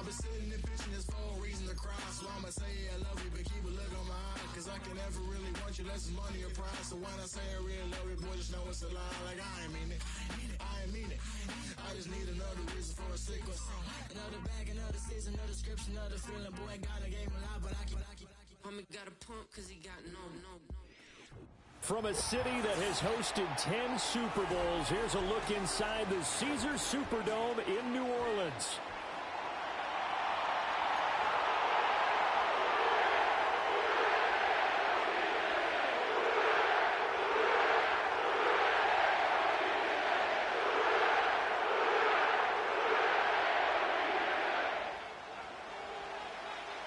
been sitting and pitching this for a reason to cry. So I'ma say I love you, but keep a look on my eye. Cause I can never really want you unless it's money or prize. So when I say I really love you, boy, just know it's a lie. Like I ain't mean it. I ain't mean it. I just need another reason for a sequence. Another bag, another season, another description, another feeling. Boy, got a game a lot, but I keep. Homie got a pump cause he got no. From a city that has hosted 10 Super Bowls, here's a look inside the Caesars Superdome in New Orleans.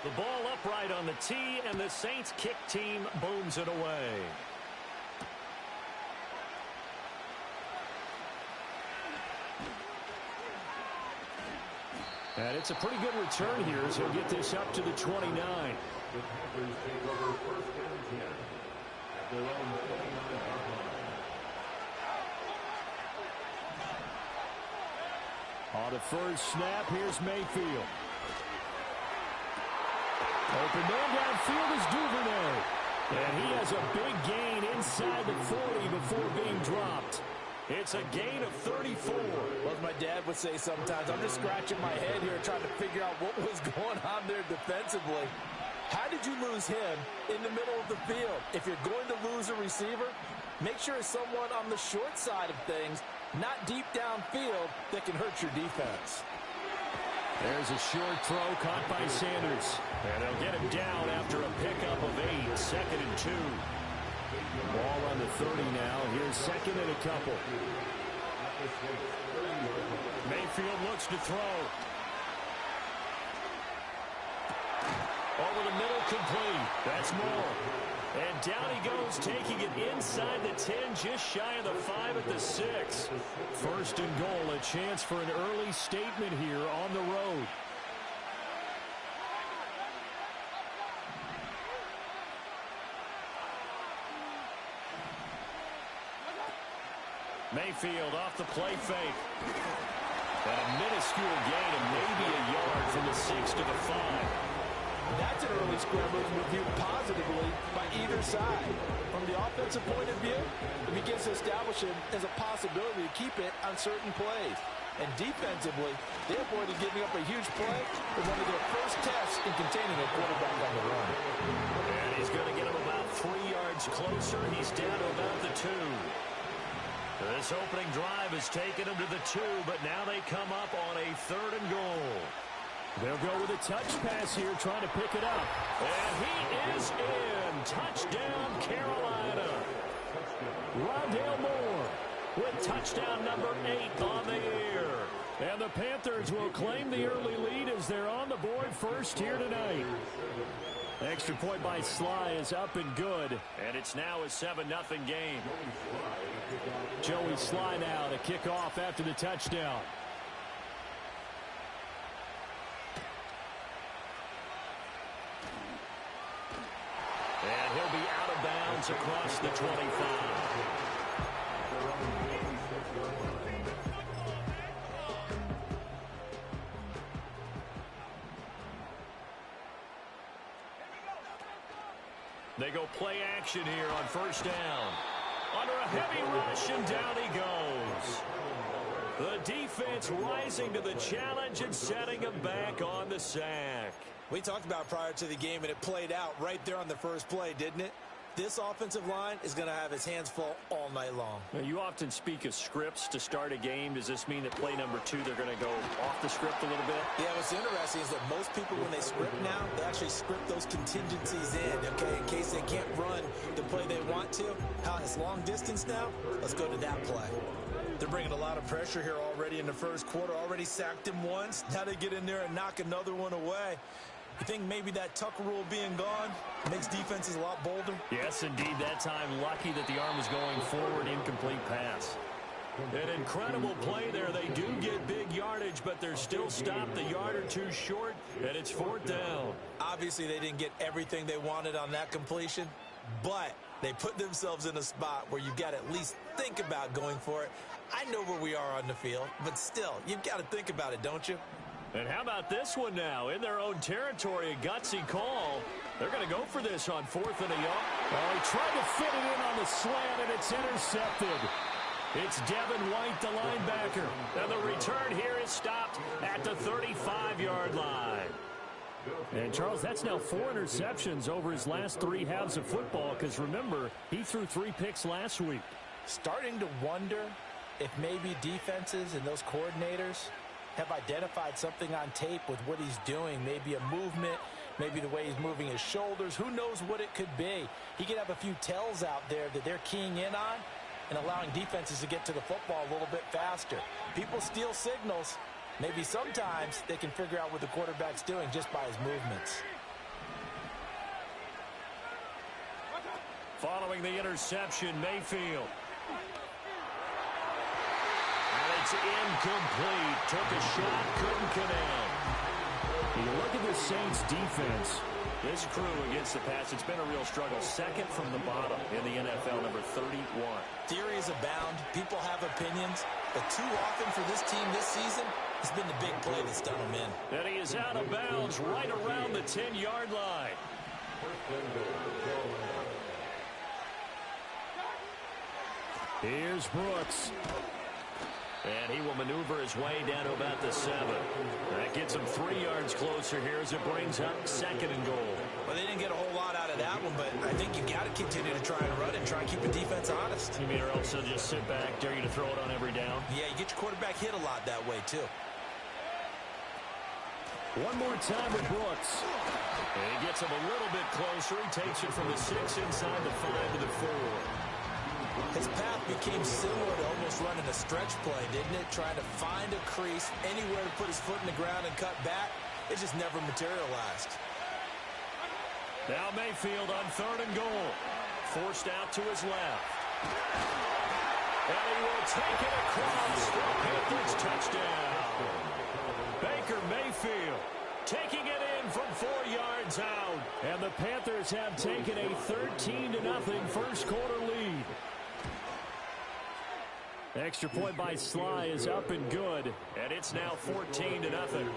The ball upright on the tee, and the Saints kick team booms it away. And it's a pretty good return here as he'll get this up to the 29. On the first snap, here's Mayfield. Open man downfield is Duvernay. And he has a big gain inside the 40 before being dropped. It's a gain of 34. Well, as my dad would say sometimes, I'm just scratching my head here trying to figure out what was going on there defensively. How did you lose him in the middle of the field? If you're going to lose a receiver, make sure it's someone on the short side of things, not deep downfield, that can hurt your defense. There's a short throw caught by Sanders. And they'll get him down after a pickup of 8, 2nd and 2. Ball on the 30 now. Here's 2nd and a couple. Mayfield looks to throw. Over the middle, complete. That's Moore. And down he goes, taking it inside the 10, just shy of the 5 at the 6. 1st and goal, a chance for an early statement here on the road. Mayfield off the play fake. And a minuscule gain of maybe a yard from the 6 to the 5. That's an early scramble reviewed positively by either side. From the offensive point of view, it begins to establish him as a possibility to keep it on certain plays. And defensively, they avoided giving up a huge play for one of their first tests in containing a quarterback on the run. And he's going to get him about 3 yards closer. He's down to about the 2. This opening drive has taken him to the 2, but now they come up on a 3rd and goal. They'll go with a touch pass here, trying to pick it up. And he is in. Touchdown, Carolina. Rondale Moore with touchdown number 8 on the year. And the Panthers will claim the early lead as they're on the board first here tonight. Extra point by Sly is up and good. And it's now a 7-0 game. Joey Sly now to kick off after the touchdown. And he'll be out of bounds across the 25. They go play action here on first down. Under a heavy rush, and down he goes. The defense rising to the challenge and setting him back on the sack. We talked about prior to the game, and it played out right there on the first play, didn't it? This offensive line is going to have his hands full all night long. Now, you often speak of scripts to start a game. Does this mean that play number 2, they're going to go off the script a little bit? Yeah, what's interesting is that most people, when they script now, they actually script those contingencies in, okay, in case they can't run the play they want to. How it's long distance now? Let's go to that play. They're bringing a lot of pressure here already in the first quarter. Already sacked him once. Now they get in there and knock another one away. You think maybe that Tucker rule being gone makes defenses a lot bolder? Yes, indeed. That time, lucky that the arm was going forward. Incomplete pass. An incredible play there. They do get big yardage, but they're still stopped a yard or 2 short, and it's 4th down. Obviously, they didn't get everything they wanted on that completion, but they put themselves in a spot where you've got to at least think about going for it. I know where we are on the field, but still, you've got to think about it, don't you? And how about this one now? In their own territory, a gutsy call. They're going to go for this on 4th and a yard. Oh, he tried to fit it in on the slant, and it's intercepted. It's Devin White, the linebacker. And the return here is stopped at the 35-yard line. And, Charles, that's now 4 interceptions over his last 3 halves of football because, remember, he threw 3 picks last week. Starting to wonder if maybe defenses and those coordinators have identified something on tape with what he's doing. Maybe a movement, maybe the way he's moving his shoulders. Who knows what it could be? He could have a few tells out there that they're keying in on and allowing defenses to get to the football a little bit faster. People steal signals. Maybe sometimes they can figure out what the quarterback's doing just by his movements. Following the interception, Mayfield. And it's incomplete. Took a shot, couldn't connect. You look at the Saints defense. This crew against the pass, it's been a real struggle. Second from the bottom in the NFL, number 31. Theories abound. People have opinions. But too often for this team this season, it's been the big play that's done them in. And he is out of bounds right around the 10-yard line. Here's Brooks. And he will maneuver his way down to about the 7. That gets him 3 yards closer here as it brings up 2nd and goal. Well, they didn't get a whole lot out of that one, but I think you got to continue to try and run it and try and keep the defense honest. You mean, or else they'll just sit back, dare you to throw it on every down? Yeah, you get your quarterback hit a lot that way, too. One more time with Brooks. And he gets him a little bit closer. He takes it from the 6 inside the 5 to the 4. His path became similar to almost running a stretch play, didn't it? Trying to find a crease, anywhere to put his foot in the ground and cut back. It just never materialized. Now Mayfield on 3rd and goal. Forced out to his left. And he will take it across for a Panthers touchdown. Baker Mayfield taking it in from 4 yards out. And the Panthers have taken a 13-0 first quarter lead. Extra point by Sly is up and good. And it's now 14-0.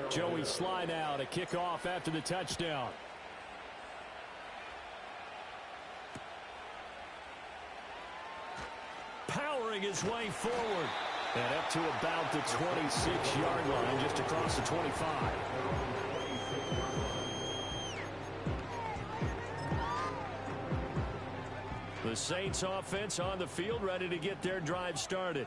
Joey Sly now to kick off after the touchdown. Powering his way forward. And up to about the 26-yard line, just across the 25. The Saints offense on the field, ready to get their drive started.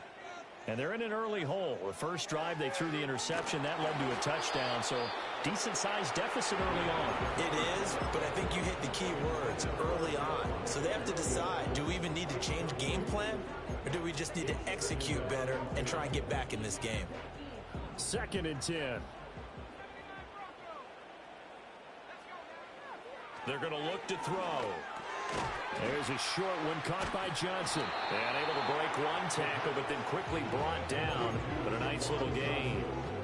And they're in an early hole. The first drive, they threw the interception. That led to a touchdown, so decent-sized deficit early on. It is, but I think you hit the key words, early on. So they have to decide, do we even need to change game plan, or do we just need to execute better and try and get back in this game? 2nd and 10. They're going to look to throw. There's a short one caught by Johnson. And able to break one tackle, but then quickly brought down. But a nice little gain.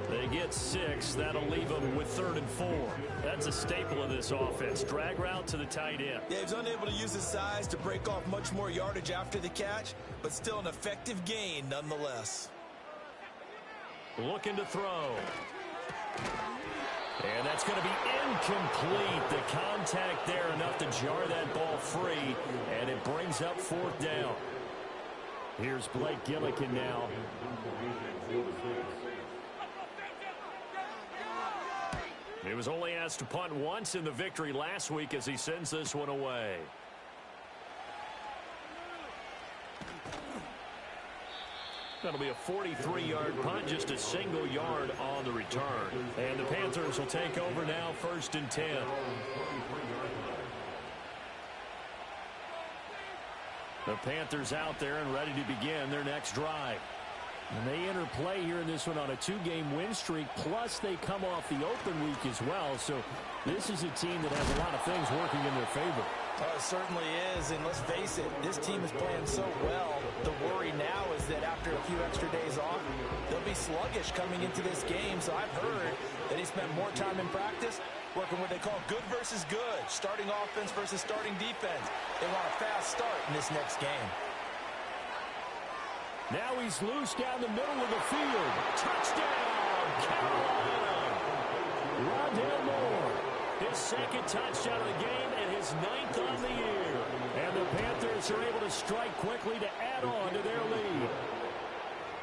They get 6. That'll leave them with 3rd and 4. That's a staple of this offense. Drag route to the tight end. Yeah, he's unable to use his size to break off much more yardage after the catch, but still an effective gain nonetheless. Looking to throw. And that's going to be incomplete. The contact there enough to jar that ball free, and it brings up 4th down. Here's Blake Gillikin now. He was only asked to punt once in the victory last week as he sends this one away. That'll be a 43-yard punt, just a single yard on the return. And the Panthers will take over now, 1st and 10. The Panthers out there and ready to begin their next drive. And they enter play here in this one on a 2-game win streak, plus they come off the open week as well. So this is a team that has a lot of things working in their favor. Oh, it certainly is, and let's face it, this team is playing so well. The worry now is that after a few extra days off, they'll be sluggish coming into this game. So I've heard that he spent more time in practice working what they call good versus good, starting offense versus starting defense. They want a fast start in this next game. Now he's loose down the middle of the field. Touchdown, Carolina! Rondale Moore, his second touchdown of the game and his 9th on the year. And the Panthers are able to strike quickly to add on to their lead.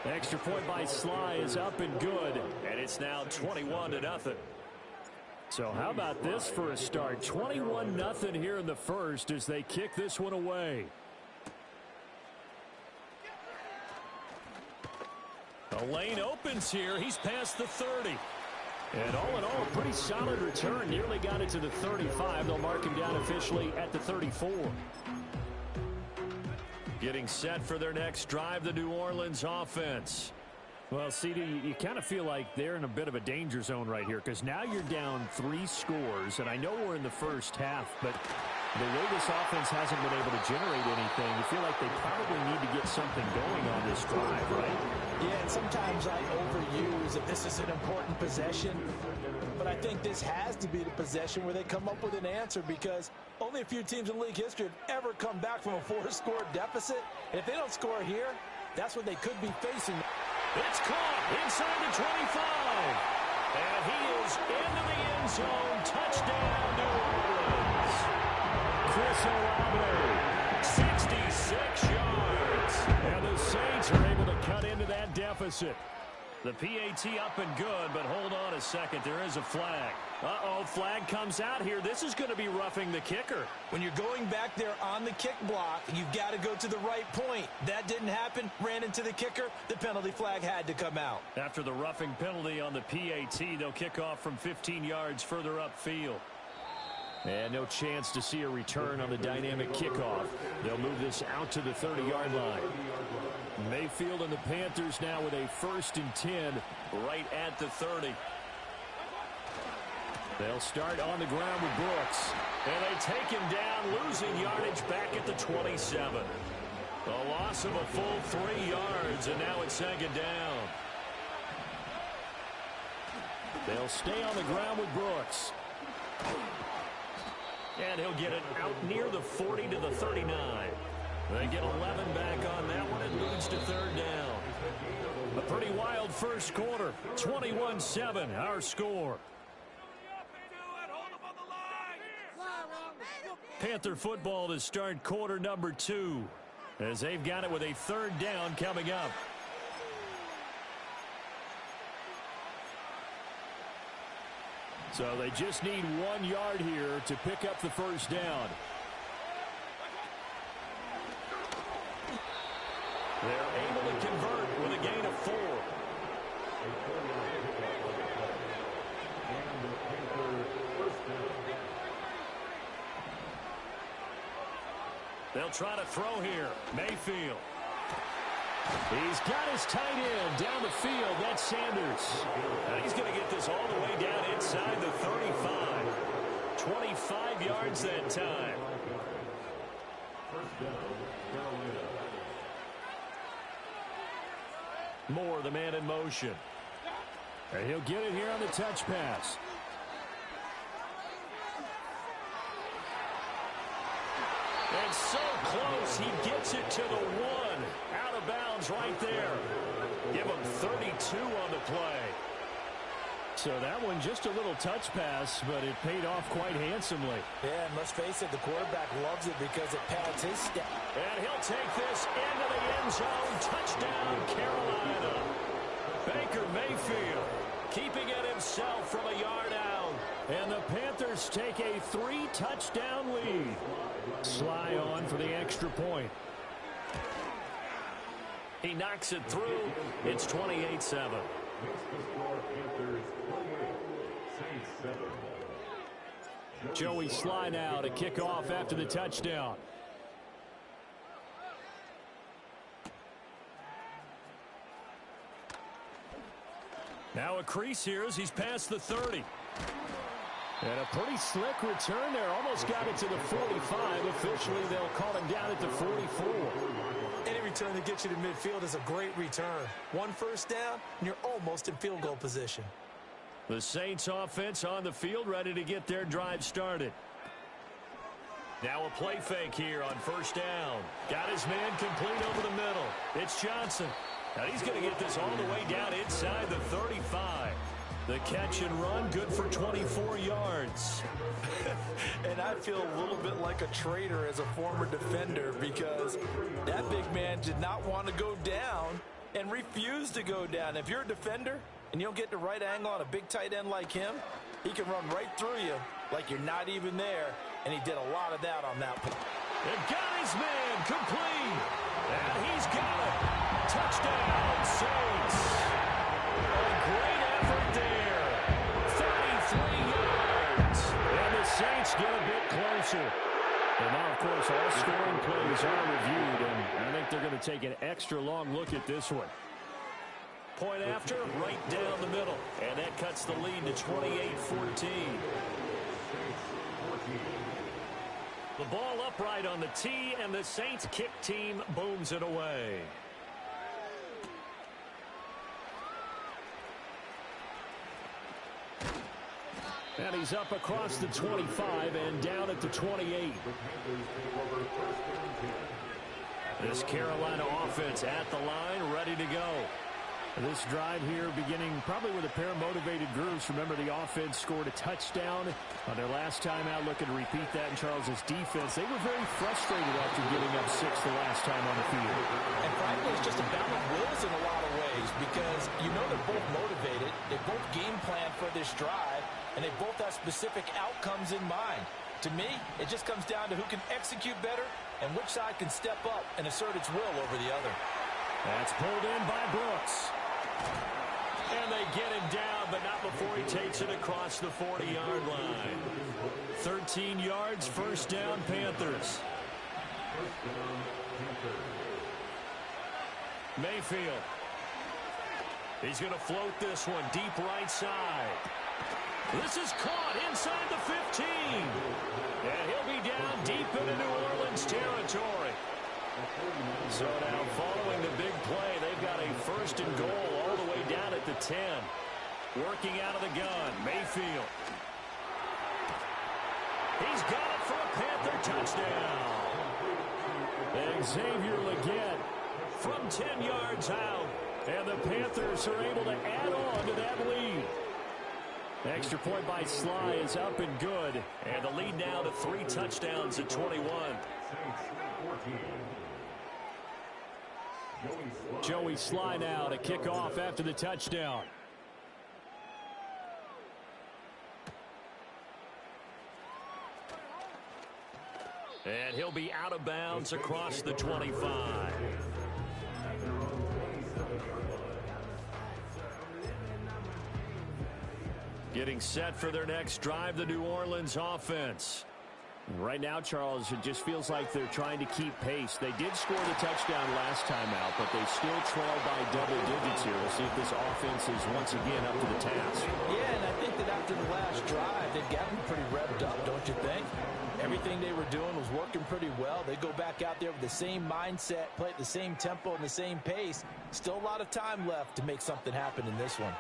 Extra point by Sly is up and good, and it's now 21-0. So how about this for a start? 21-0 here in the first as they kick this one away. The lane opens here. He's past the 30. And all in all, a pretty solid return. Nearly got it to the 35. They'll mark him down officially at the 34. Getting set for their next drive, the New Orleans offense. Well, CD, you kind of feel like they're in a bit of a danger zone right here because now you're down 3 scores, and I know we're in the first half, but the way this offense hasn't been able to generate anything, you feel like they probably need to get something going on this drive, right? Yeah, and sometimes I overuse if this is an important possession, but I think this has to be the possession where they come up with an answer because only a few teams in league history have ever come back from a 4-score deficit. And if they don't score here, that's what they could be facing. It's caught inside the 25. And he is into the end zone. Touchdown, New Orleans. Chris Olave, 66 yards. And the Saints are able to cut into that deficit. The PAT up and good, but hold on a second. There is a flag. Uh-oh, flag comes out here. This is going to be roughing the kicker. When you're going back there on the kick block, you've got to go to the right point. That didn't happen. Ran into the kicker. The penalty flag had to come out. After the roughing penalty on the PAT, they'll kick off from 15 yards further upfield. And no chance to see a return on the dynamic kickoff. They'll move this out to the 30-yard line. Mayfield and the Panthers now with a 1st and 10 right at the 30. They'll start on the ground with Brooks. And they take him down, losing yardage back at the 27. A loss of a full 3 yards, and now it's 2nd down. They'll stay on the ground with Brooks. And he'll get it out near the 40 to the 39. They get 11 back on that one. It moves to 3rd down. A pretty wild first quarter. 21-7, our score. Panther football to start quarter number 2. As they've got it with a 3rd down coming up. So they just need 1 yard here to pick up the 1st down. They're able to convert with a gain of 4. They'll try to throw here. Mayfield. He's got his tight end down the field. That's Sanders. And he's going to get this all the way down inside the 35. 25 yards that time. Moore, the man in motion. And he'll get it here on the touch pass. And so close, he gets it to the 1. Out of bounds right there. Give him 32 on the play. So that one just a little touch pass, but it paid off quite handsomely. Yeah, and let's face it, the quarterback loves it because it pads his step. And he'll take this into the end zone. Touchdown, Carolina. Baker Mayfield keeping it himself from a yard out. And the Panthers take a 3-touchdown lead. Sly on for the extra point. He knocks it through. It's 28-7. Joey Sly now to kick off after the touchdown. Now a crease here as he's past the 30. And a pretty slick return there. Almost got it to the 45. Officially, they'll call him down at the 44. Any return that gets you to midfield is a great return. 1 first down, and you're almost in field goal position. The Saints offense on the field, ready to get their drive started. Now a play fake here on first down. Got his man complete over the middle. It's Johnson. Now he's going to get this all the way down inside the 35. The catch and run, good for 24 yards. And I feel a little bit like a traitor as a former defender because that big man did not want to go down and refused to go down. If you're a defender and you don't get the right angle on a big tight end like him, he can run right through you like you're not even there, and he did a lot of that on that play. And got his man complete. And he's got it. Touchdown, Saints. A great effort there. 33 yards. And the Saints get a bit closer. And now, of course, all scoring plays are reviewed, and I think they're going to take an extra long look at this one. Point after, right down the middle. And that cuts the lead to 28-14. The ball upright on the tee, and the Saints kick team booms it away. And he's up across the 25 and down at the 28. This Carolina offense at the line, ready to go. This drive here beginning probably with a pair of motivated groups. Remember, the offense scored a touchdown on their last time out, looking to repeat that in Charles's defense. They were very frustrated after giving up 6 the last time on the field. And frankly, it's just a battle of wills in a lot of ways because you know they're both motivated. They both game plan for this drive, and they both have specific outcomes in mind. To me, it just comes down to who can execute better and which side can step up and assert its will over the other. That's pulled in by Brooks. And they get him down, but not before he takes it across the 40-yard line. 13 yards, first down, Panthers. Mayfield. He's going to float this one deep right side. This is caught inside the 15. And he'll be down deep into New Orleans territory. So now following the big play, they've got a first and goal all the way down at the 10. Working out of the gun, Mayfield. He's got it for a Panther touchdown. And Xavier Legette from 10 yards out. And the Panthers are able to add on to that lead. Extra point by Sly is up and good. And the lead now to 3 touchdowns at 21. Joey Sly now to kick off after the touchdown. And he'll be out of bounds across the 25. Getting set for their next drive, the New Orleans offense. Right now, Charles, it just feels like they're trying to keep pace. They did score the touchdown last time out, but they still trail by double digits here. We'll see if this offense is once again up to the task. Yeah, and I think that after the last drive, they've gotten pretty revved up, don't you think? Everything they were doing was working pretty well. They go back out there with the same mindset, play at the same tempo and the same pace. Still a lot of time left to make something happen in this one.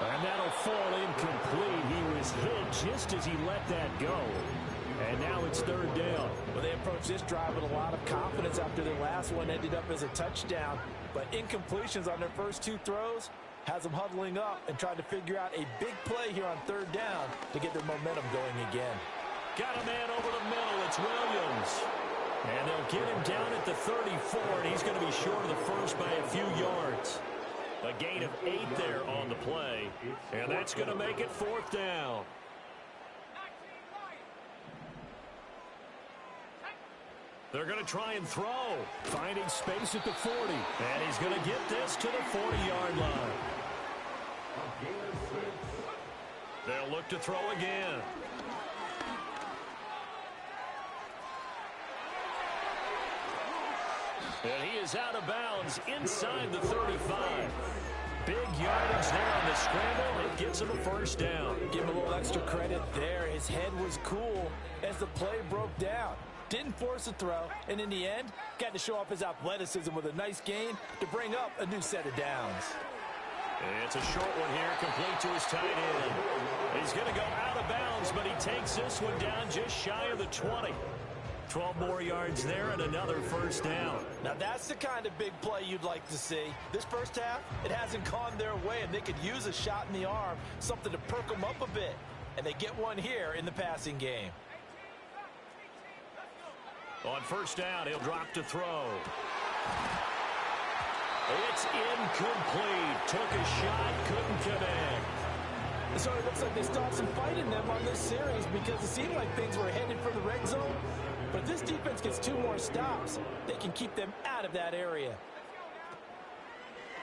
And that'll fall incomplete. He was hit just as he let that go. And now it's third down. Well, they approached this drive with a lot of confidence after their last one ended up as a touchdown. But incompletions on their first 2 throws has them huddling up and trying to figure out a big play here on third down to get their momentum going again. Got a man over the middle. It's Williams. And they'll get him down at the 34, and he's going to be short of the first by a few yards. A gain of 8 there on the play, and that's going to make it fourth down. They're going to try and throw, finding space at the 40, and he's going to get this to the 40-yard line. They'll look to throw again. And he is out of bounds inside the 35. Big yardage there on the scramble. It gets him a first down. Give him a little extra credit there. His head was cool as the play broke down. Didn't force a throw, and in the end, got to show off his athleticism with a nice gain to bring up a new set of downs. It's a short one here, complete to his tight end. He's going to go out of bounds, but he takes this one down just shy of the 20. 12 more yards there and another first down. Now that's the kind of big play you'd like to see. This first half, it hasn't gone their way, and they could use a shot in the arm, something to perk them up a bit. And they get one here in the passing game. On first down, he'll drop to throw. It's incomplete. Took a shot, couldn't connect. So it looks like they stopped some fight in them on this series because it seemed like things were headed for the red zone. But if this defense gets 2 more stops, they can keep them out of that area.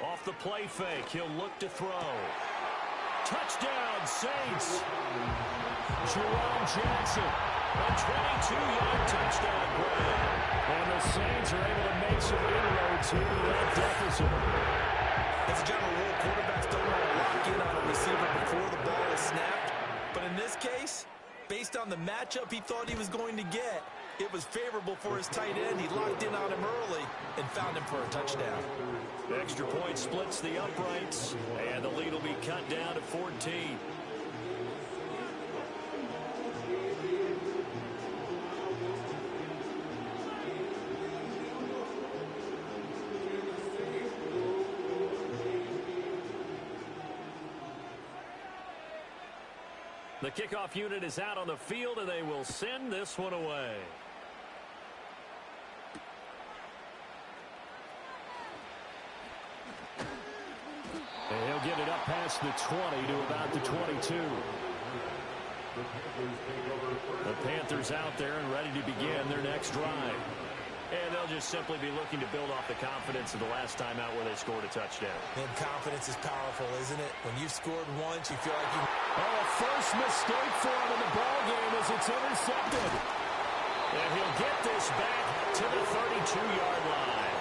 Off the play fake, he'll look to throw. Touchdown, Saints. Jerome Jackson, a 22-yard touchdown grab. And the Saints are able to make some inroads here to that deficit. As a general rule, quarterbacks don't want to lock in on a receiver before the ball is snapped. But in this case, based on the matchup he thought he was going to get, it was favorable for his tight end. He locked in on him early and found him for a touchdown. The extra point splits the uprights, and the lead will be cut down to 14. The kickoff unit is out on the field, and they will send this one away. And he'll get it up past the 20 to about the 22. The Panthers out there and ready to begin their next drive. And they'll just simply be looking to build off the confidence of the last time out where they scored a touchdown. And confidence is powerful, isn't it? When you've scored once, you feel like you... Oh, a first mistake for him in the ballgame as it's intercepted. And he'll get this back to the 32-yard line.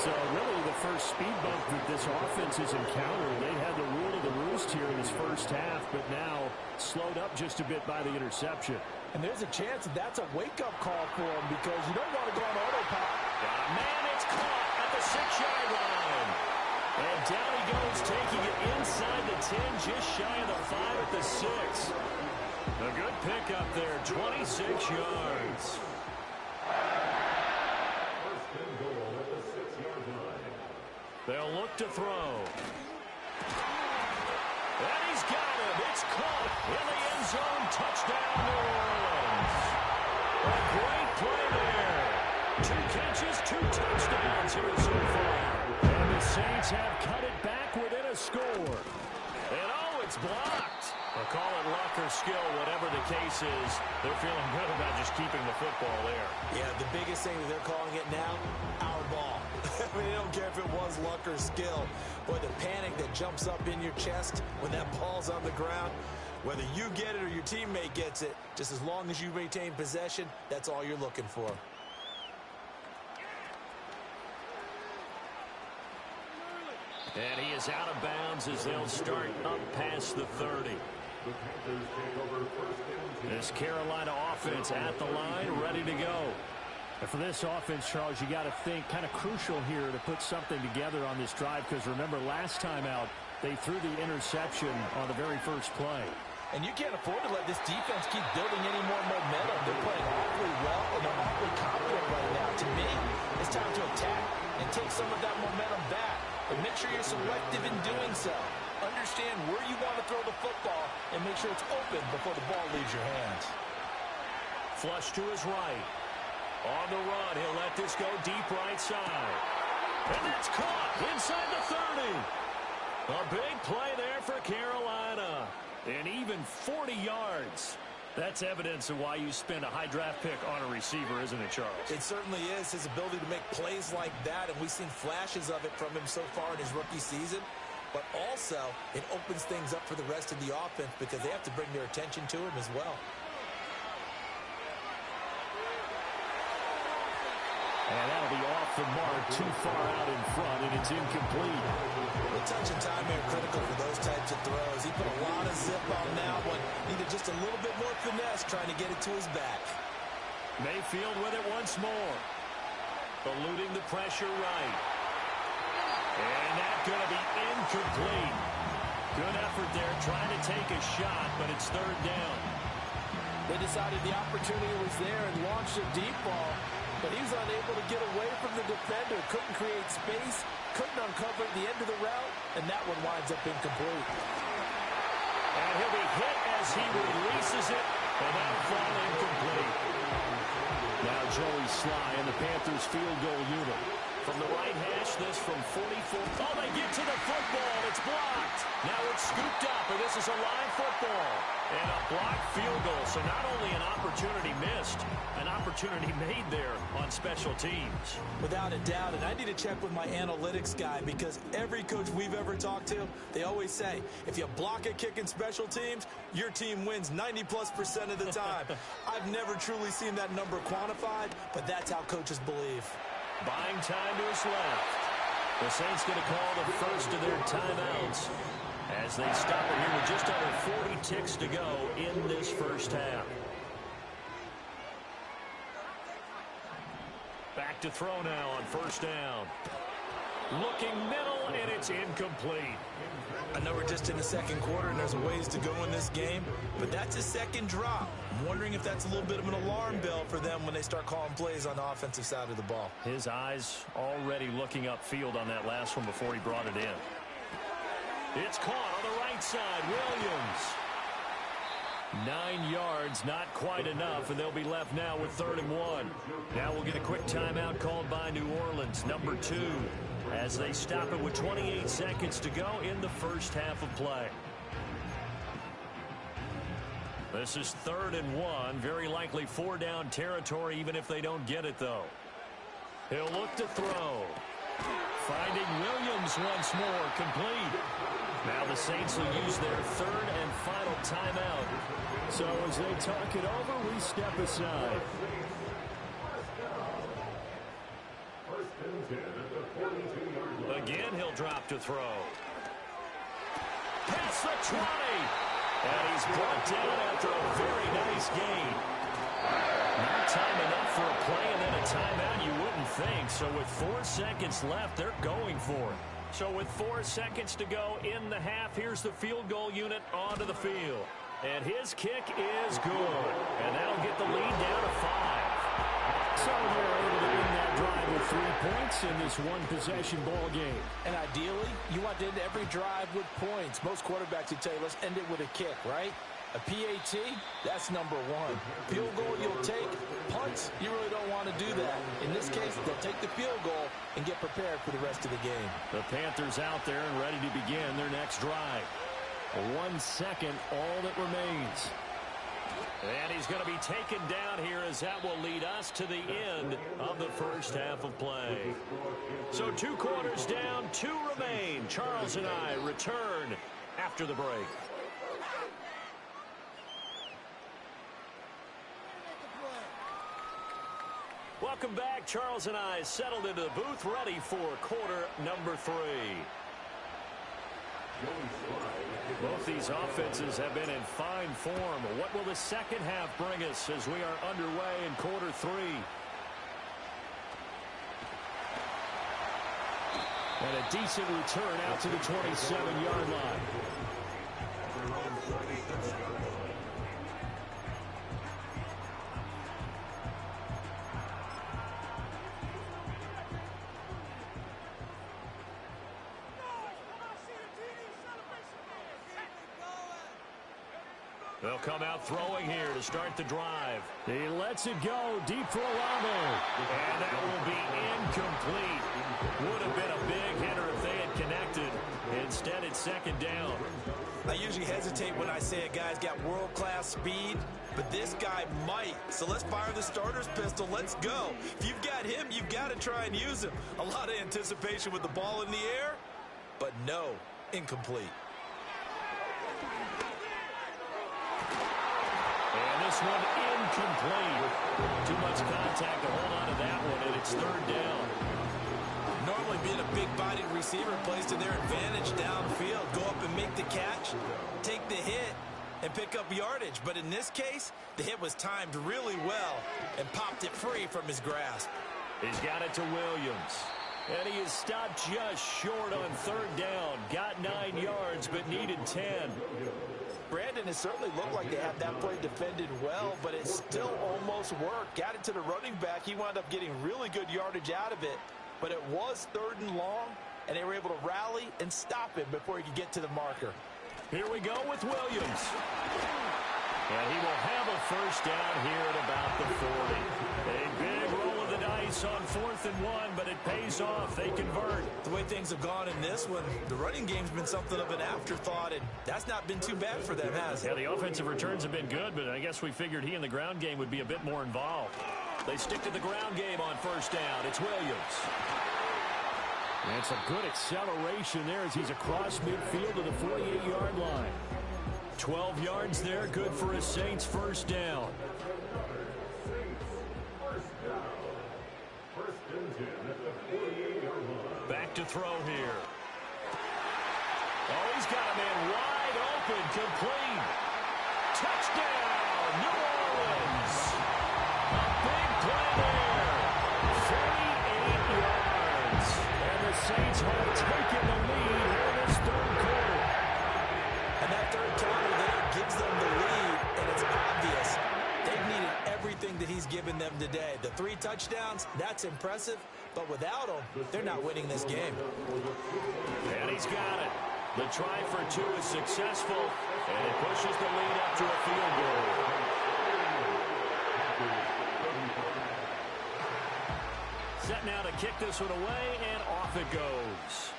So really the first speed bump that this offense has encountered. They had the rule of the roost here in this first half, but now slowed up just a bit by the interception. And there's a chance that that's a wake-up call for him because you don't want to go on autopilot. Got a man, it's caught at the 6-yard line. And down he goes, taking it inside the 10, just shy of the 5 at the 6. A good pickup there, 26 yards. They'll look to throw. And he's got it. It's caught in the end zone. Touchdown, New Orleans. A great play there. 2 catches, 2 touchdowns here so far. And the Saints have cut it back within a score. And oh, it's blocked. I'll call it luck or skill, whatever the case is. They're feeling good about just keeping the football there. Yeah, the biggest thing that they're calling it now, our ball. I mean, they don't care if it was luck or skill. Boy, the panic that jumps up in your chest when that ball's on the ground, whether you get it or your teammate gets it, just as long as you retain possession, that's all you're looking for. And he is out of bounds as they'll start up past the 30. This Carolina offense at the line, ready to go. And for this offense, Charles, you got to think kind of crucial here to put something together on this drive because remember last time out they threw the interception on the very first play. And you can't afford to let this defense keep building any more momentum. They're playing awfully well and they're awfully confident right now. To me, it's time to attack and take some of that momentum back. But make sure you're selective in doing so. Understand where you want to throw the football and make sure it's open before the ball leaves your hands. Flush to his right. On the run, he'll let this go deep right side. And that's caught inside the 30. A big play there for Carolina. And even 40 yards. That's evidence of why you spend a high draft pick on a receiver, isn't it, Charles? It certainly is. His ability to make plays like that, and we've seen flashes of it from him so far in his rookie season. But also, it opens things up for the rest of the offense because they have to bring their attention to him as well. And that'll be off the mark, too far out in front, and it's incomplete. The touch and time are critical for those types of throws. He put a lot of zip on that one. Needed just a little bit more finesse trying to get it to his back. Mayfield with it once more. Eluding the pressure right. And that's going to be incomplete. Good effort there, trying to take a shot, but it's third down. They decided the opportunity was there and launched a deep ball, but he was unable to get away from the defender, couldn't create space, couldn't uncover the end of the route, and that one winds up incomplete. And he'll be hit as he releases it, and that'll fall incomplete. Now Joey Sly in the Panthers field goal unit. From the right hash, this from 44. Oh, they get to the football. It's blocked. Now it's scooped up, and this is a live football. And a blocked field goal. So not only an opportunity missed, an opportunity made there on special teams. Without a doubt, and I need to check with my analytics guy because every coach we've ever talked to, they always say, if you block a kick in special teams, your team wins 90+% of the time. I've never truly seen that number quantified, but that's how coaches believe. Buying time to his left. The Saints going to call the first of their timeouts as they stop it here with just under 40 ticks to go in this first half. Back to throw now on first down. Looking middle, and it's incomplete. I know we're just in the second quarter and there's a ways to go in this game, but that's a second drop. I'm wondering if that's a little bit of an alarm bell for them when they start calling plays on the offensive side of the ball. His eyes already looking upfield on that last one before he brought it in. It's caught on the right side. Williams. 9 yards, not quite enough, and they'll be left now with 3rd and 1. Now we'll get a quick timeout called by New Orleans, number 2, as they stop it with 28 seconds to go in the first half of play. This is 3rd and 1, very likely 4-down territory, even if they don't get it, though. He'll look to throw. Finding Williams once more, complete. Now the Saints will use their 3rd and final timeout. So as they talk it over, we step aside. Again, he'll drop to throw. Past the 20. And he's brought down after a very nice gain. Not time enough for a play and then a timeout, you wouldn't think. So with 4 seconds left, they're going for it. So with 4 seconds to go in the half, here's the field goal unit onto the field. And his kick is good. And that'll get the lead down to 5. So they're able to win that drive with 3 points in this one-possession ball game. And ideally, you want to end every drive with points. Most quarterbacks would tell you, let's end it with a kick, right? A PAT, that's number 1. Field goal you'll take. Punts, you really don't want to do that. In this case, they'll take the field goal and get prepared for the rest of the game. The Panthers out there and ready to begin their next drive. 1 second, all that remains. And he's going to be taken down here as that will lead us to the end of the first half of play. So 2 quarters down, 2 remain. Charles and I return after the break. Welcome back. Charles and I settled into the booth, ready for quarter number 3. Both these offenses have been in fine form. What will the second half bring us as we are underway in quarter 3? And a decent return out to the 27-yard line. They'll come out throwing here to start the drive. He lets it go deep for Olave. And that will be incomplete. Would have been a big hitter if they had connected. Instead, it's 2nd down. I usually hesitate when I say a guy's got world-class speed, but this guy might. So let's fire the starter's pistol. Let's go. If you've got him, you've got to try and use him. A lot of anticipation with the ball in the air, but no, incomplete. And this one incomplete. Too much contact to hold on to that one, and it's 3rd down. Normally being a big-bodied receiver plays to their advantage downfield. Go up and make the catch, take the hit, and pick up yardage. But in this case, the hit was timed really well and popped it free from his grasp. He's got it to Williams. And he is stopped just short on third down. Got 9 yards, but needed 10. Brandon, it certainly looked like they had that play defended well, but it still almost worked. Got it to the running back. He wound up getting really good yardage out of it, but it was third and long, and they were able to rally and stop him before he could get to the marker. Here we go with Williams. And he will have a first down here at about the 40. A big roll of the dice on 4th and 1, but it pays off. They convert. The way things have gone in this one, the running game's been something of an afterthought, and that's not been too bad for them, has it? Yeah, the offensive returns have been good, but I guess we figured he in the ground game would be a bit more involved. They stick to the ground game on first down. It's Williams. And some good acceleration there as he's across midfield to the 48-yard line. 12 yards there, good for a Saints first down. Back to throw here. Oh, he's got a man wide open, complete. Touchdown, New Orleans. A big play there. 38 yards. And the Saints have taken the lead here in this third quarter. And that third counter there gives them the lead, and it's obvious they've needed everything that he's given them today. The 3 touchdowns, that's impressive, but without him, they're not winning this game. And he's got it. The try for 2 is successful, and it pushes the lead up to a field goal. Set now to kick this one away, and off it goes.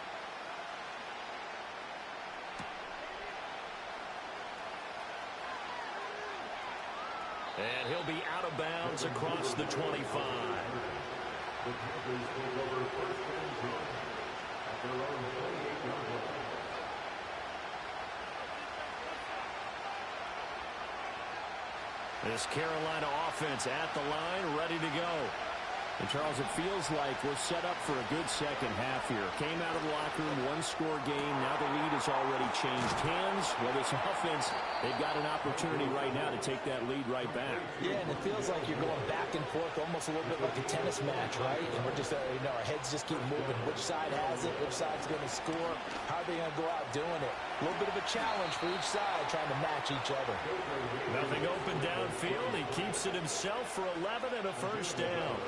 And he'll be out of bounds across the 25. This Carolina offense at the line, ready to go. And, Charles, it feels like we're set up for a good second half here. Came out of the locker room, one-score game. Now the lead has already changed hands. Well, this offense, they've got an opportunity right now to take that lead right back. Yeah, and it feels like you're going back and forth, almost a little bit like a tennis match, right? And we're just, our heads just keep moving. Which side has it? Which side's going to score? How are they going to go out doing it? A little bit of a challenge for each side, trying to match each other. Nothing open downfield. He keeps it himself for 11 and a first down.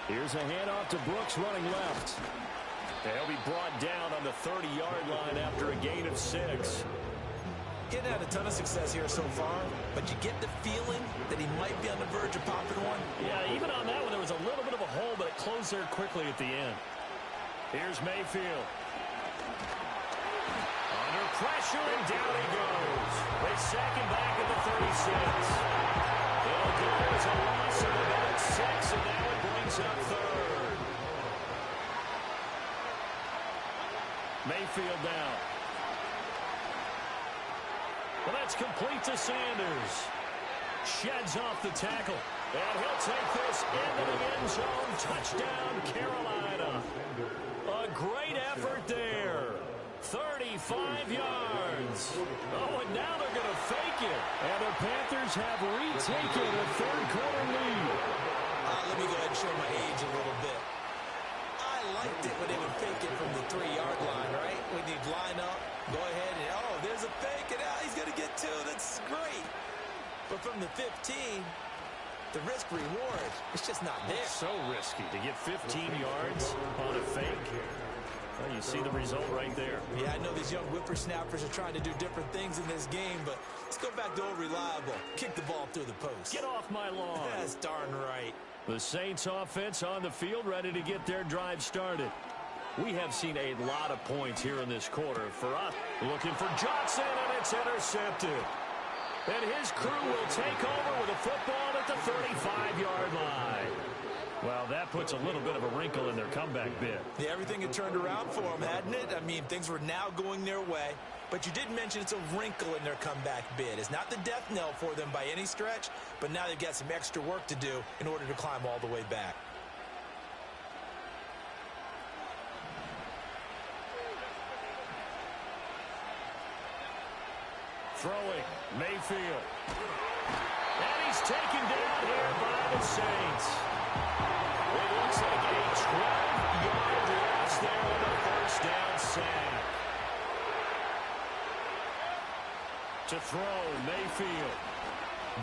Here's a handoff to Brooks running left. And he'll be brought down on the 30-yard line after a gain of 6. He hadn't had a ton of success here so far, but you get the feeling that he might be on the verge of popping one. Yeah, even on that one, there was a little bit of a hole, but it closed there quickly at the end. Here's Mayfield. Under pressure, and down he goes. They sack him back at the 36. It'll go as a loss of about 6, and now it brings up third. Mayfield down. Well, that's complete to Sanders. Sheds off the tackle. And he'll take this into the end zone. Touchdown, Carolina. A great effort there. 35 yards. Oh, and now they're going to fake it. And the Panthers have retaken a third quarter lead. Let me go ahead and show my age a little bit. I liked it when they would fake it from the 3-yard line, right? When they'd line up, go ahead and, oh, there's a fake, and now he's going to get 2. That's great. But from the 15, the risk-reward, it's just not there. So risky to get 15 yards on a fake. Well, you see the result right there. Yeah, I know these young whippersnappers are trying to do different things in this game, but let's go back to old reliable. Kick the ball through the post. Get off my lawn. That's darn right. The Saints offense on the field, ready to get their drive started. We have seen a lot of points here in this quarter. For us, looking for Johnson, and it's intercepted. And his crew will take over with a football at the 35-yard line. Well, that puts a little bit of a wrinkle in their comeback bid. Yeah, everything had turned around for them, hadn't it? I mean, things were now going their way. But you did mention it's a wrinkle in their comeback bid. It's not the death knell for them by any stretch, but now they've got some extra work to do in order to climb all the way back. Throwing, Mayfield. And he's taken down here by the Saints. It looks like a 12-yard loss there on the first down sack. To throw, Mayfield.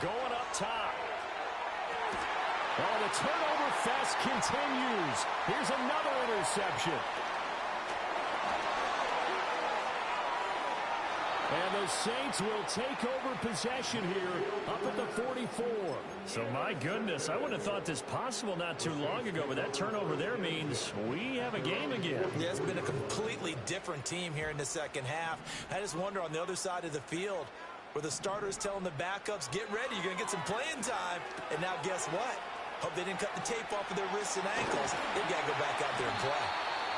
Going up top. Oh, the turnover fest continues. Here's another interception. And the Saints will take over possession here up at the 44. So, my goodness, I wouldn't have thought this possible not too long ago, but that turnover there means we have a game again. Yeah, it's been a completely different team here in the second half. I just wonder on the other side of the field where the starters telling the backups, get ready, you're going to get some playing time. And now guess what? Hope they didn't cut the tape off of their wrists and ankles. They got to go back out there and play.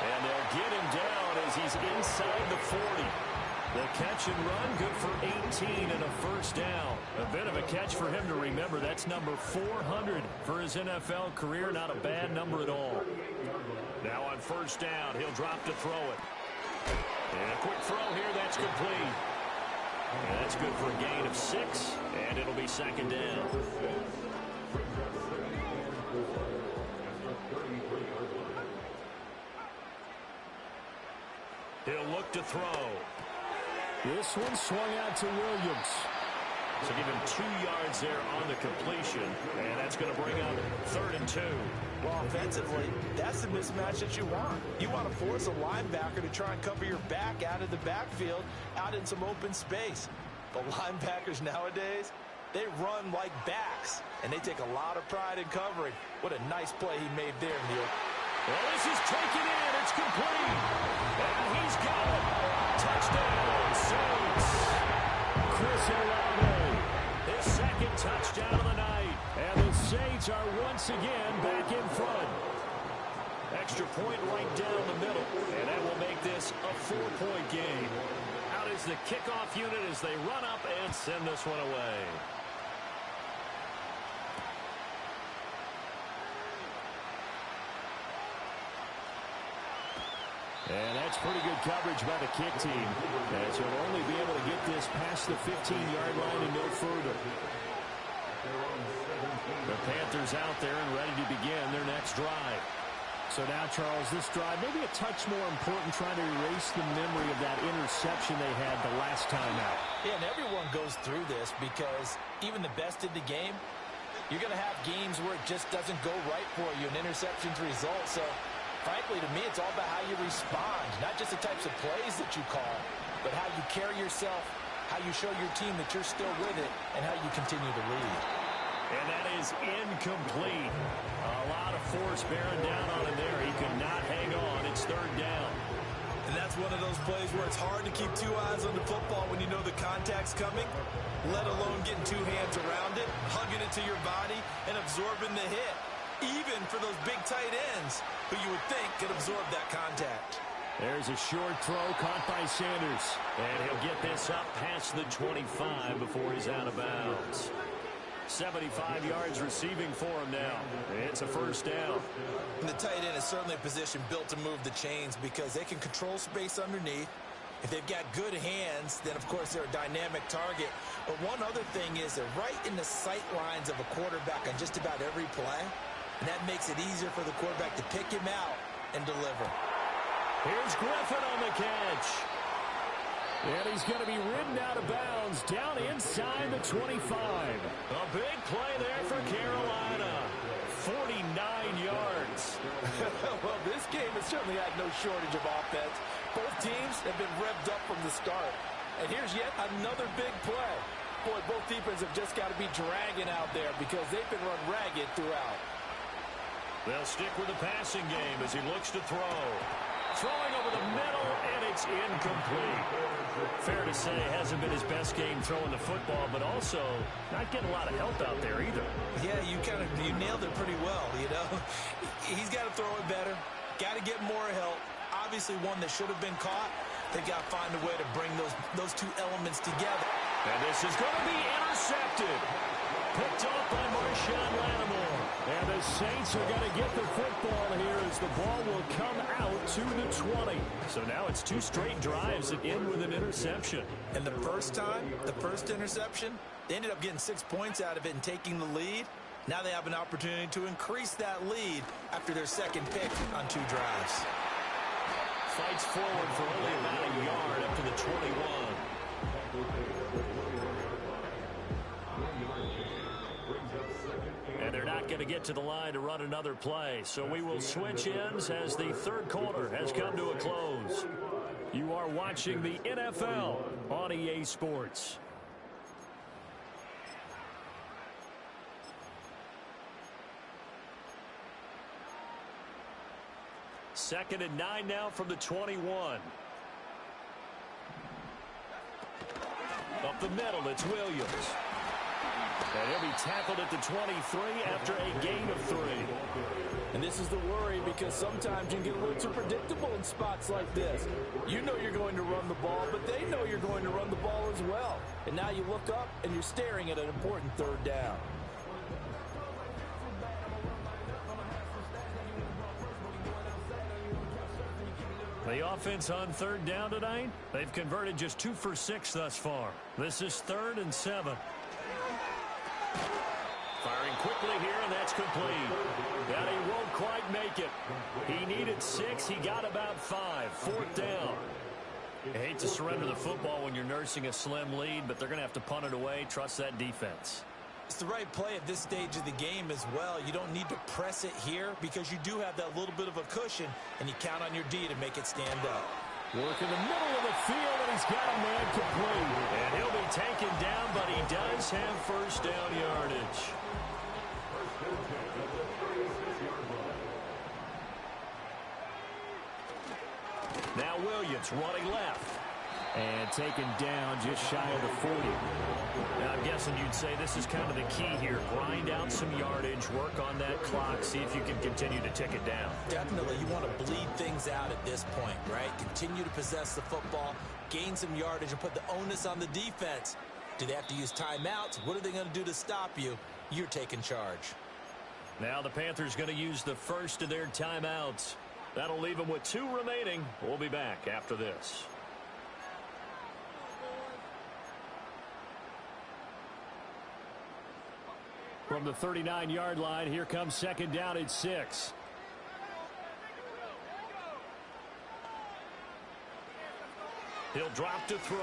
And they'll get him down as he's inside the 40. The catch and run, good for 18 and a first down. A bit of a catch for him to remember. That's number 400 for his NFL career. Not a bad number at all. Now on first down, he'll drop to throw it. And a quick throw here, that's complete. And that's good for a gain of 6, and it'll be second down. He'll look to throw. This one swung out to Williams. So give him 2 yards there on the completion, and that's going to bring up 3rd and 2. Well, offensively, that's the mismatch that you want. You want to force a linebacker to try and cover your back out of the backfield, out in some open space. But linebackers nowadays, they run like backs, and they take a lot of pride in covering. What a nice play he made there, Neil. Well, this is taken in. It's complete. And he's got it. Touchdown, Saints. Chris Olave, His second touchdown of the night. and the Saints are once again back in front. Extra point right down the middle. And that will make this a 4-point game. Out is the kickoff unit as they run up and send this one away. And that's pretty good coverage by the kick team, as he'll only be able to get this past the 15-yard line and no further. The Panthers out there and ready to begin their next drive. So now, Charles, this drive maybe a touch more important, trying to erase the memory of that interception they had the last time out. Yeah, and everyone goes through this because even the best in the game, you're going to have games where it just doesn't go right for you, and interceptions result. So frankly, to me, it's all about how you respond, not just the types of plays that you call, but how you carry yourself, how you show your team that you're still with it, and how you continue to lead. And that is incomplete. A lot of force bearing down on him there. He could not hang on. It's 3rd down. And that's one of those plays where it's hard to keep 2 eyes on the football when you know the contact's coming, let alone getting 2 hands around it, hugging it to your body, and absorbing the hit. Even for those big tight ends who you would think could absorb that contact. There's a short throw caught by Sanders. And he'll get this up past the 25 before he's out of bounds. 75 yards receiving for him now. It's a first down. And the tight end is certainly a position built to move the chains because they can control space underneath. If they've got good hands, then of course they're a dynamic target. But one other thing is they're right in the sight lines of a quarterback on just about every play. And that makes it easier for the quarterback to pick him out and deliver. Here's Griffin on the catch. And he's going to be ridden out of bounds down inside the 25. A big play there for Carolina. 49 yards. Well, this game has certainly had no shortage of offense. Both teams have been revved up from the start. And here's yet another big play. Boy, both defenses have just got to be dragging out there because they've been run ragged throughout. They'll stick with the passing game as he looks to throw. Throwing over the middle, and it's incomplete. Fair to say, hasn't been his best game throwing the football, but also not getting a lot of help out there either. Yeah, you nailed it pretty well, you know. He's got to throw it better, got to get more help. Obviously one that should have been caught. They got to find a way to bring those 2 elements together. And this is going to be intercepted. picked off by Marshawn Lattimore. And the Saints are going to get the football here as the ball will come out to the 20. So now it's 2 straight drives that end with an interception. And the first time, the first interception, they ended up getting 6 points out of it and taking the lead. Now they have an opportunity to increase that lead after their second pick on 2 drives. Fights forward for only about a yard up to the 21. And they're not going to get to the line to run another play. So we will switch ends as the third quarter has come to a close. You are watching the NFL on EA Sports. Second and 9 now from the 21. Up the middle, it's Williams. And he'll be tackled at the 23 after a gain of 3. And this is the worry because sometimes you can get a little too predictable in spots like this. You know you're going to run the ball, but they know you're going to run the ball as well. And now you look up and you're staring at an important third down. The offense on third down tonight, they've converted just 2 for 6 thus far. This is 3rd and 7. Firing quickly here, and that's complete. And he won't quite make it. He needed 6. He got about 5. 4th down. You hate to surrender the football when you're nursing a slim lead, but they're going to have to punt it away. Trust that defense. It's the right play at this stage of the game as well. You don't need to press it here because you do have that little bit of a cushion, and you count on your D to make it stand up. Work in the middle of the field, and he's got a man complete. And he'll be taken down, but he does have first down yardage. Now Williams running left. And taken down just shy of the 40. Now I'm guessing you'd say this is kind of the key here. Grind out some yardage, work on that clock, see if you can continue to tick it down. Definitely, you want to bleed things out at this point, right? Continue to possess the football, gain some yardage, and put the onus on the defense. Do they have to use timeouts? What are they going to do to stop you? You're taking charge. Now the Panthers going to use the first of their timeouts. That'll leave them with 2 remaining. We'll be back after this. From the 39-yard line, here comes second down at 6. He'll drop to throw.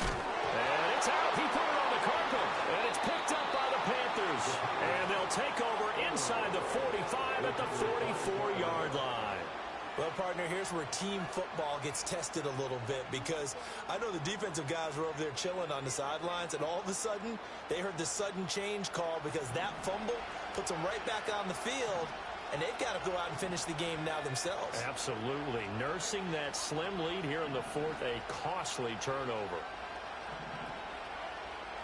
And it's out. He put it on the carpet. And it's picked up by the Panthers. And they'll take over inside the 45 at the 44-yard line. Well, partner, here's where team football gets tested a little bit because I know the defensive guys were over there chilling on the sidelines, and all of a sudden, they heard the sudden change call because that fumble puts them right back on the field, and they've got to go out and finish the game now themselves. Absolutely. Nursing that slim lead here in the 4th, a costly turnover.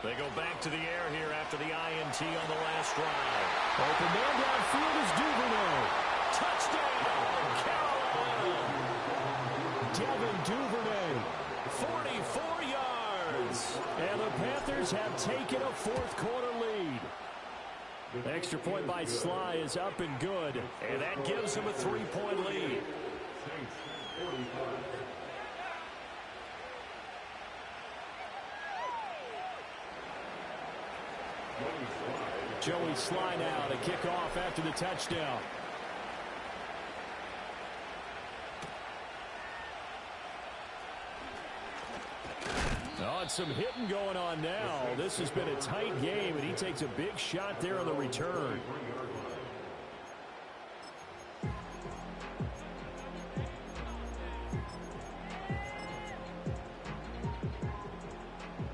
They go back to the air here after the INT on the last drive. Open man downfield is Duvernay. Touchdown, Carolina! Devin Duvernay. 44 yards. And the Panthers have taken a 4th quarter lead. Extra point by Sly is up and good. And that gives them a 3-point lead. Joey Sly now to kick off after the touchdown. Oh, and some hitting going on now. This has been a tight game, and he takes a big shot there on the return.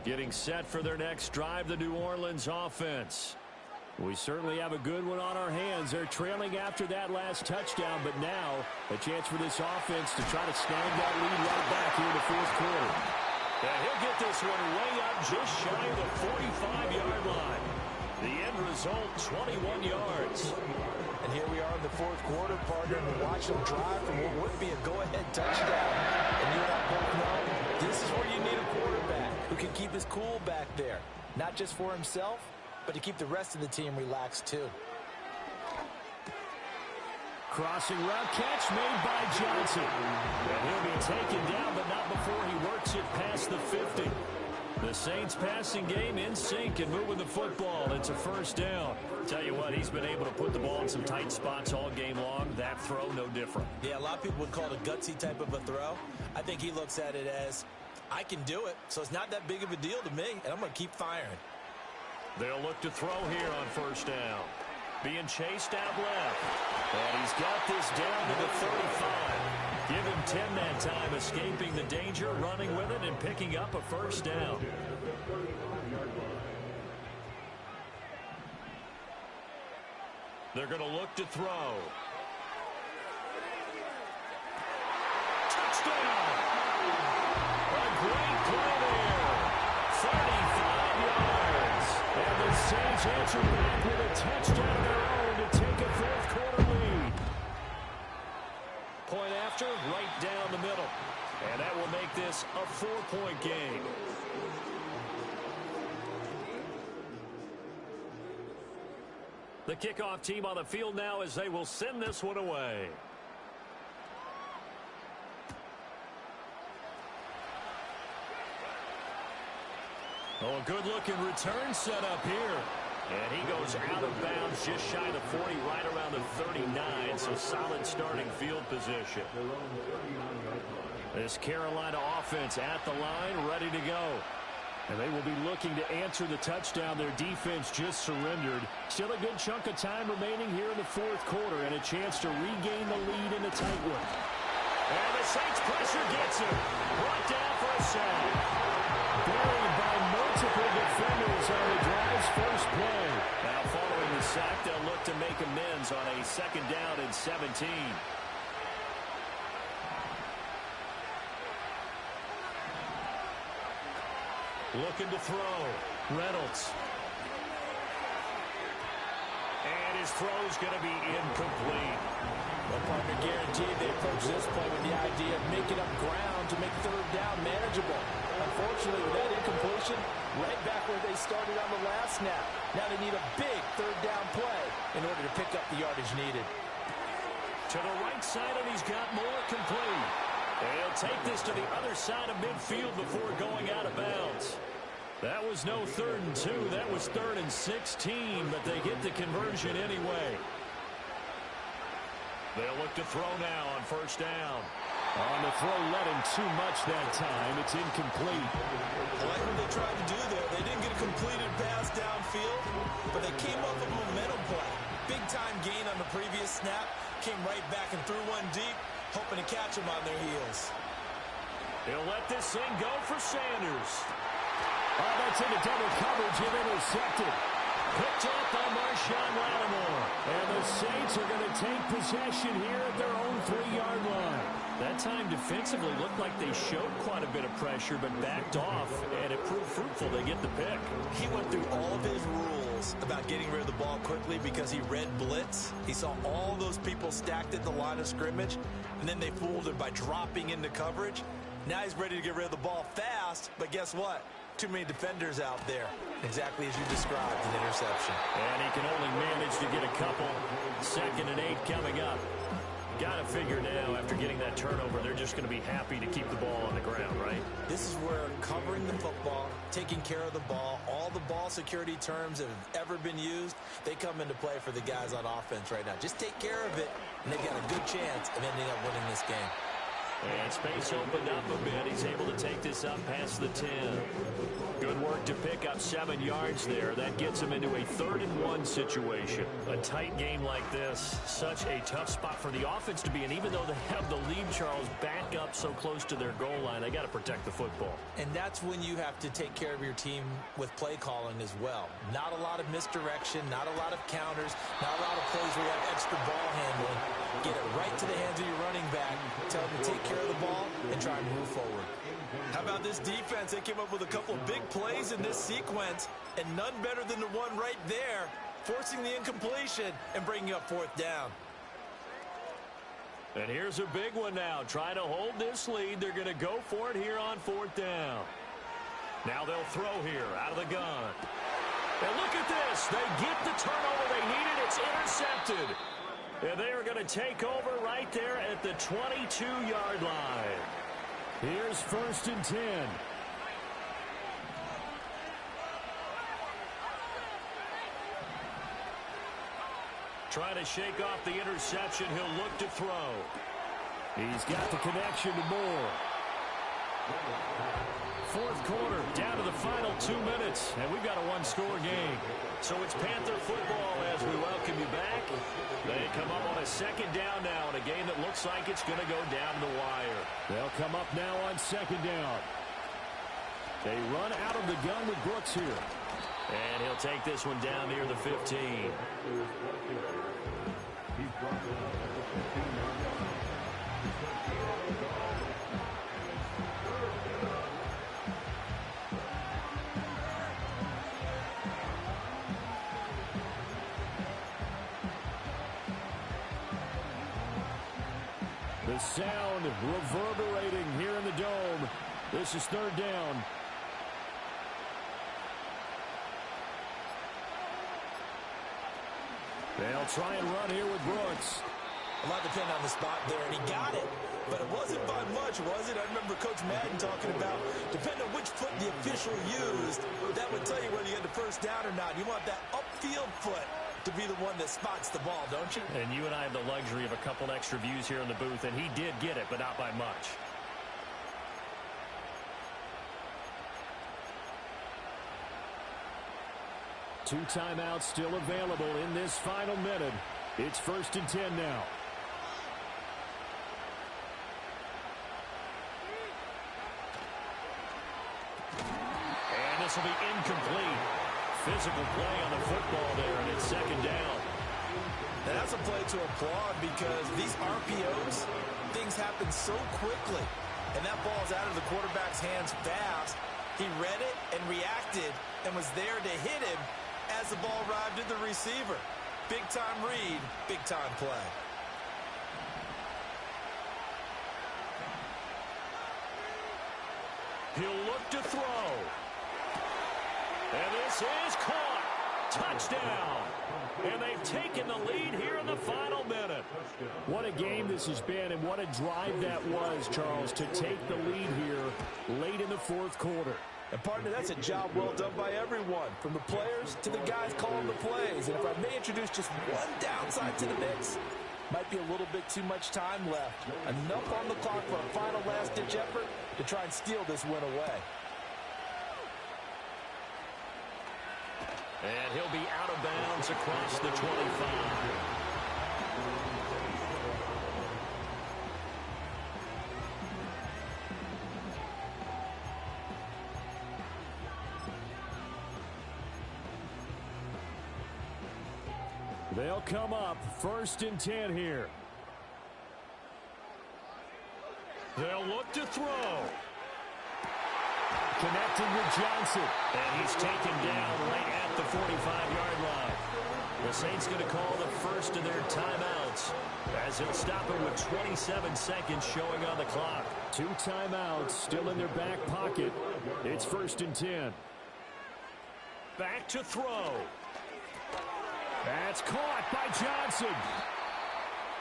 Getting set for their next drive, the New Orleans offense. We certainly have a good one on our hands. They're trailing after that last touchdown, but now a chance for this offense to try to snag that lead right back here in the 4th quarter. And he'll get this one way up just shy of the 45-yard line. The end result, 21 yards. And here we are in the 4th quarter, partner, and watch them drive from what would be a go-ahead touchdown. And you and I both know this is where you need a quarterback who can keep his cool back there, not just for himself, but to keep the rest of the team relaxed too. Crossing route catch made by Johnson. And he'll be taken down, but not before he works it past the 50. The Saints passing game in sync and moving the football. It's a first down. Tell you what, he's been able to put the ball in some tight spots all game long. That throw, no different. Yeah, a lot of people would call it a gutsy type of a throw. I think he looks at it as, I can do it, so it's not that big of a deal to me, and I'm going to keep firing. They'll look to throw here on first down. Being chased out left. And he's got this down to the 35. Give him 10 that time, escaping the danger, running with it, and picking up a first down. They're going to look to throw. Touchdown! A great play there. 35 yards. And the Saints answer back with a touchdown of their own to take a fourth-quarter lead. Point after, right down the middle. And that will make this a 4-point game. The kickoff team on the field now as they will send this one away. Oh, a good-looking return set up here. And he goes out of bounds just shy of the 40, right around the 39, so solid starting field position. This Carolina offense at the line, ready to go. And they will be looking to answer the touchdown. Their defense just surrendered. Still a good chunk of time remaining here in the fourth quarter and a chance to regain the lead in a tight one. And the Saints pressure gets him. Brought down for a sack. Buried by multiple defenders on the drive's first play. Now following the sack, they'll look to make amends on a second down and 17. Looking to throw. Reynolds. And his throw's going to be incomplete. Well, partner, guaranteed they approach this play with the idea of making up ground to make third down manageable. Unfortunately, with that incompletion, right back where they started on the last snap. Now they need a big third down play in order to pick up the yardage needed. To the right side, and he's got more complete. And he'll take this to the other side of midfield before going out of bounds. That was no 3rd and 2. That was 3rd and 16, but they get the conversion anyway. They'll look to throw now on first down. On the throw, let him too much that time. It's incomplete. I like what they tried to do there. They didn't get a completed pass downfield, but they came up with a momentum play. Big-time gain on the previous snap. Came right back and threw one deep, hoping to catch them on their heels. He'll let this thing go for Sanders. Oh, that's into double coverage and intercepted. Picked up by Marshawn Lattimore. And the Saints are going to take possession here at their own 3-yard line. That time defensively looked like they showed quite a bit of pressure, but backed off, and it proved fruitful. They get the pick. He went through all of his rules about getting rid of the ball quickly because he read blitz. He saw all those people stacked at the line of scrimmage, and then they fooled him by dropping into coverage. Now he's ready to get rid of the ball fast, but guess what? Too many defenders out there. Exactly as you described, an interception. And he can only manage to get a couple. 2nd and 8 coming up. Got to figure now, after getting that turnover, they're just going to be happy to keep the ball on the ground, right? This is where covering the football, taking care of the ball, all the ball security terms that have ever been used, they come into play for the guys on offense right now. Just take care of it, and they've got a good chance of ending up winning this game. And space opened up a bit. He's able to take this up past the 10. Good work to pick up 7 yards there. That gets him into a 3rd and 1 situation. A tight game like this, such a tough spot for the offense to be in. Even though they have the lead, Charles, back up so close to their goal line, they got to protect the football. And that's when you have to take care of your team with play calling as well. Not a lot of misdirection, not a lot of counters, not a lot of plays where you have extra ball handling. Get it right to the hands of your running back, tell them to take care of the ball, and try and move forward. How about this defense? They came up with a couple of big plays in this sequence, and none better than the one right there, forcing the incompletion and bringing up 4th down. And here's a big one now. Trying to hold this lead. They're going to go for it here on 4th down. Now they'll throw here out of the gun. And look at this. They get the turnover they needed. It's intercepted. And they are going to take over right there at the 22-yard line. Here's 1st and 10. Trying to shake off the interception. He'll look to throw. He's got the connection to Moore. 4th quarter, down to the final 2 minutes, and we've got a one-score game. So it's Panther football as we welcome you back. They come up on a 2nd down now in a game that looks like it's going to go down the wire. They'll come up now on 2nd down. They run out of the gun with Brooks here. And he'll take this one down near the 15. The sound reverberating here in the dome. This is 3rd down. They'll try and run here with Brooks. A lot depending on the spot there, and he got it. But it wasn't by much, was it? I remember Coach Madden talking about, depending on which foot the official used, that would tell you whether you had the 1st down or not. You want that upfield foot to be the one that spots the ball, don't you? And you and I have the luxury of a couple extra views here in the booth, and he did get it, but not by much. Two timeouts still available in this final minute. It's 1st and 10 now. And this will be incomplete. Physical play on the football there, and it's 2nd down. And that's a play to applaud because these RPOs, things happen so quickly. And that ball's out of the quarterback's hands fast. He read it and reacted and was there to hit him as the ball arrived at the receiver. Big-time read, big-time play. He'll look to throw. And this is caught. Touchdown. And they've taken the lead here in the final minute. What a game this has been, and what a drive that was, Charles, to take the lead here late in the 4th quarter. And partner, that's a job well done by everyone, from the players to the guys calling the plays. And if I may introduce just one downside to the mix, might be a little bit too much time left. Enough on the clock for a final last-ditch effort to try and steal this win away. And he'll be out of bounds across the 25. They'll come up 1st and 10 here. They'll look to throw. Connecting with Johnson. And he's taken down right at the 45-yard line. The Saints going to call the first of their timeouts as he'll stop it with 27 seconds showing on the clock. 2 timeouts still in their back pocket. It's 1st and 10. Back to throw. That's caught by Johnson.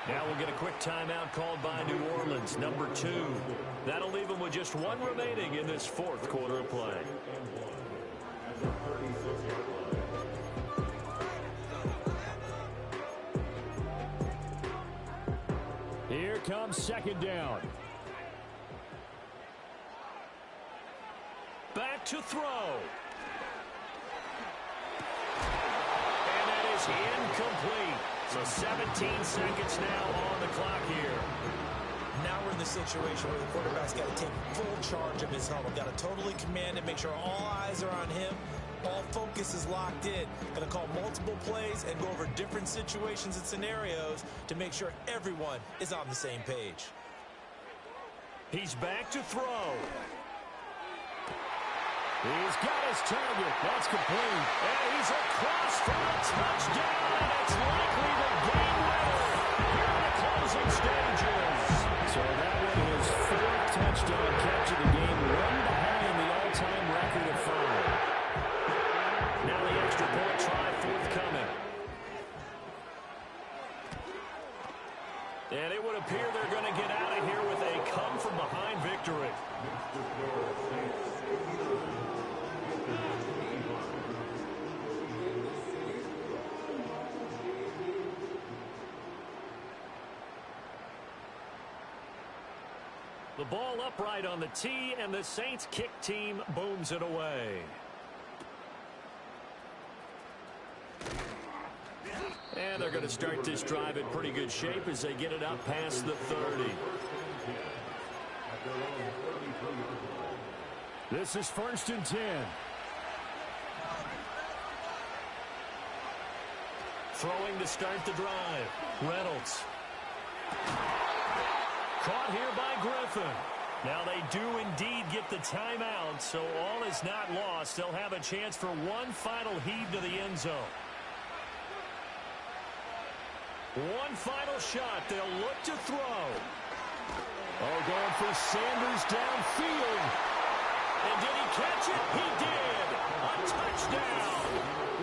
Now we'll get a quick timeout called by New Orleans, number 2. That'll leave them with just 1 remaining in this 4th quarter of play. Here comes 2nd down. Back to throw. Incomplete. So 17 seconds now on the clock here. Now we're in the situation where the quarterback's got to take full charge of his huddle. Got to totally command it, make sure all eyes are on him. All focus is locked in. Going to call multiple plays and go over different situations and scenarios to make sure everyone is on the same page. He's back to throw. He's got his target. That's complete. And he's across for a touchdown. And it's likely the game winner here in the closing stages. So that was his 4th touchdown catch of the game, 1 behind the all-time record of 5. Now the extra The ball upright on the tee, and the Saints kick team booms it away. And they're going to start this drive in pretty good shape as they get it up past the 30. This is 1st and 10. Throwing to start the drive. Reynolds. Caught here by Griffin. Now they do indeed get the timeout, so all is not lost. They'll have a chance for one final heave to the end zone. One final shot. They'll look to throw. Oh, going for Sanders downfield. And did he catch it? He did. A touchdown.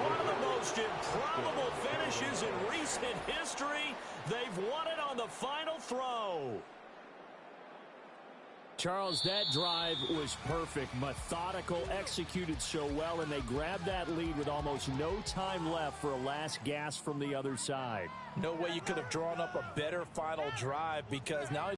One of the most improbable finishes in recent history. They've won it on the final throw. Charles, that drive was perfect, methodical, executed so well, and they grabbed that lead with almost no time left for a last gasp from the other side. No way you could have drawn up a better final drive, because now